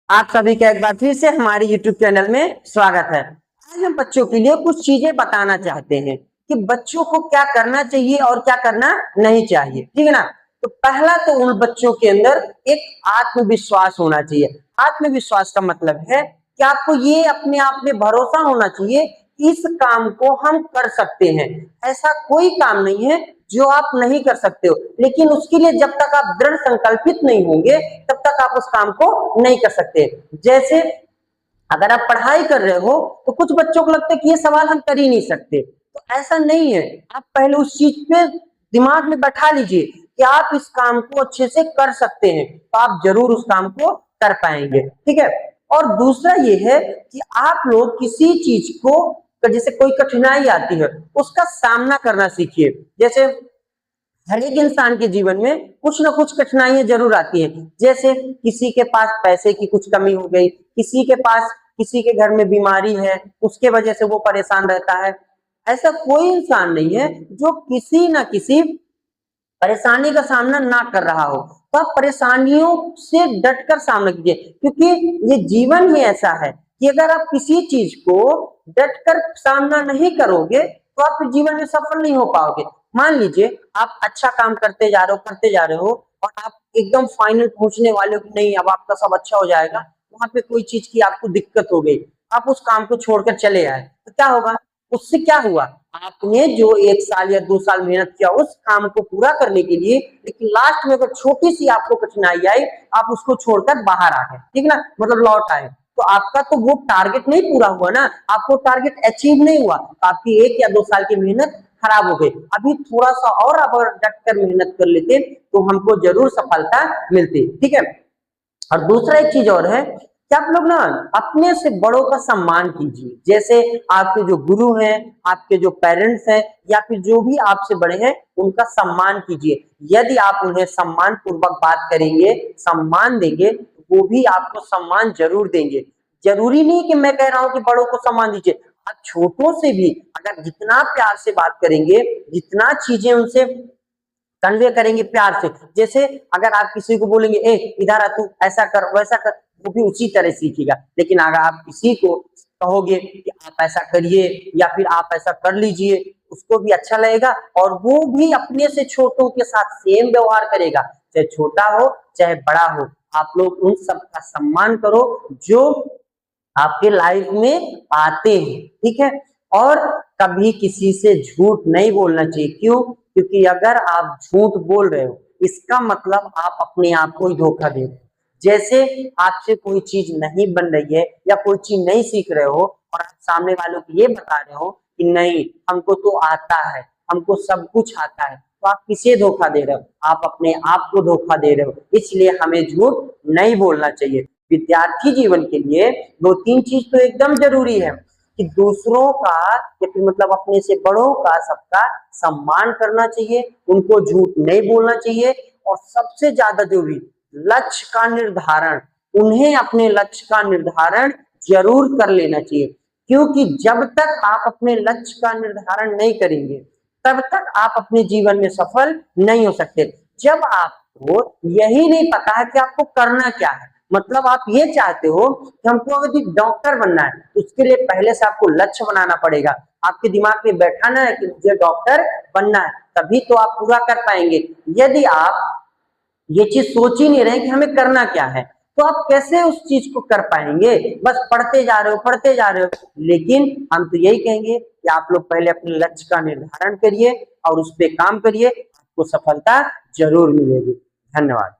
आप सभी का एक बार फिर से हमारे YouTube चैनल में स्वागत है। आज हम बच्चों के लिए कुछ चीजें बताना चाहते हैं कि बच्चों को क्या करना चाहिए और क्या करना नहीं चाहिए, ठीक है ना। तो पहला तो उन बच्चों के अंदर एक आत्मविश्वास होना चाहिए। आत्मविश्वास का मतलब है कि आपको ये अपने आप में भरोसा होना चाहिए, इस काम को हम कर सकते हैं। ऐसा कोई काम नहीं है जो आप नहीं कर सकते हो, लेकिन उसके लिए जब तक आप दृढ़ संकल्पित नहीं होंगे तब तक आप उस काम को नहीं कर सकते। जैसे अगर आप पढ़ाई कर रहे हो तो कुछ बच्चों को लगता है कि ये सवाल हम कर ही नहीं सकते, तो ऐसा नहीं है। आप पहले उस चीज पे दिमाग में बैठा लीजिए कि आप इस काम को अच्छे से कर सकते हैं, तो आप जरूर उस काम को कर पाएंगे, ठीक है। और दूसरा ये है कि आप लोग किसी चीज को, जैसे कोई कठिनाई आती है उसका सामना करना सीखिए। जैसे हर एक इंसान के जीवन में कुछ ना कुछ कठिनाइयां जरूर आती हैं। जैसे किसी के पास पैसे की कुछ कमी हो गई, किसी के पास, किसी के घर में बीमारी है, उसके वजह से वो परेशान रहता है। ऐसा कोई इंसान नहीं है जो किसी ना किसी परेशानी का सामना ना कर रहा हो। तो आप परेशानियों से डटकर सामना कीजिए, क्योंकि ये जीवन ही ऐसा है कि अगर आप किसी चीज को डटकर सामना नहीं करोगे तो आप जीवन में सफल नहीं हो पाओगे। मान लीजिए आप अच्छा काम करते जा रहे हो, करते जा रहे हो, और आप एकदम फाइनल पहुंचने वाले हो कि नहीं अब आपका सब अच्छा हो जाएगा, वहां पे कोई चीज की आपको दिक्कत हो गई, आप उस काम को छोड़कर चले आए, तो क्या होगा? उससे क्या हुआ? आपने जो 1 साल या 2 साल मेहनत किया उस काम को पूरा करने के लिए, लेकिन लास्ट में अगर छोटी सी आपको कठिनाई आई, आप उसको छोड़कर बाहर आ गए, ठीक है ना, मतलब लौट आए, तो आपका तो वो टारगेट नहीं पूरा हुआ ना, आपको टारगेट अचीव नहीं हुआ, तो आपकी 1 या 2 साल की मेहनत खराब हो गई। अभी थोड़ा सा और अगर डट कर मेहनत कर लेते तो हमको जरूर सफलता मिलती, ठीक है। और दूसरा एक चीज और है कि आप लोग ना अपने से बड़ों का सम्मान कीजिए। जैसे आपके जो गुरु हैं, आपके जो पेरेंट्स हैं, या फिर जो भी आपसे बड़े हैं उनका सम्मान कीजिए। यदि आप उन्हें सम्मान पूर्वक बात करेंगे, सम्मान देंगे, तो वो भी आपको सम्मान जरूर देंगे। जरूरी नहीं कि मैं कह रहा हूं कि बड़ों को सम्मान दीजिए, आप छोटों से भी अगर जितना प्यार से बात करेंगे, जितना चीजें उनसे कन्वे करेंगे प्यार से, जैसे अगर आप किसी को बोलेंगे ए इधर आ, तू ऐसा कर वैसा कर, वो भी उसी तरह सीखेगा। लेकिन अगर आप किसी को कहोगे कि आप ऐसा करिए या फिर आप ऐसा कर लीजिए, उसको भी अच्छा लगेगा और वो भी अपने से छोटों के साथ सेम व्यवहार करेगा। चाहे छोटा हो चाहे बड़ा हो, आप लोग उन सब का सम्मान करो जो आपके लाइफ में आते हैं, ठीक है। और कभी किसी से झूठ नहीं बोलना चाहिए। क्यों? क्योंकि अगर आप झूठ बोल रहे हो इसका मतलब आप अपने आप को ही धोखा दे रहे हो। जैसे आपसे कोई चीज नहीं बन रही है या कोई चीज नहीं सीख रहे हो और आप सामने वालों को ये बता रहे हो कि नहीं हमको तो आता है, हमको सब कुछ आता है, तो आप किसे धोखा दे रहे हो? आप अपने आप को धोखा दे रहे हो। इसलिए हमें झूठ नहीं बोलना चाहिए। विद्यार्थी जीवन के लिए 2-3 चीज तो एकदम जरूरी है कि दूसरों का या फिर मतलब अपने से बड़ों का सबका सम्मान करना चाहिए, उनको झूठ नहीं बोलना चाहिए, और सबसे ज्यादा जरूरी लक्ष्य का निर्धारण, उन्हें अपने लक्ष्य का निर्धारण जरूर कर लेना चाहिए। क्योंकि जब तक आप अपने लक्ष्य का निर्धारण नहीं करेंगे तब तक आप अपने जीवन में सफल नहीं हो सकते। जब आपको यही नहीं पता है कि आपको करना क्या है, मतलब आप ये चाहते हो कि हमको अगर डॉक्टर बनना है तो उसके लिए पहले से आपको लक्ष्य बनाना पड़ेगा, आपके दिमाग में बैठाना है कि मुझे डॉक्टर बनना है, तभी तो आप पूरा कर पाएंगे। यदि आप ये चीज सोच ही नहीं रहे कि हमें करना क्या है, तो आप कैसे उस चीज को कर पाएंगे? बस पढ़ते जा रहे हो, पढ़ते जा रहे हो। लेकिन हम तो यही कहेंगे कि आप लोग पहले अपने लक्ष्य का निर्धारण करिए और उस पर काम करिए, आपको सफलता जरूर मिलेगी। धन्यवाद।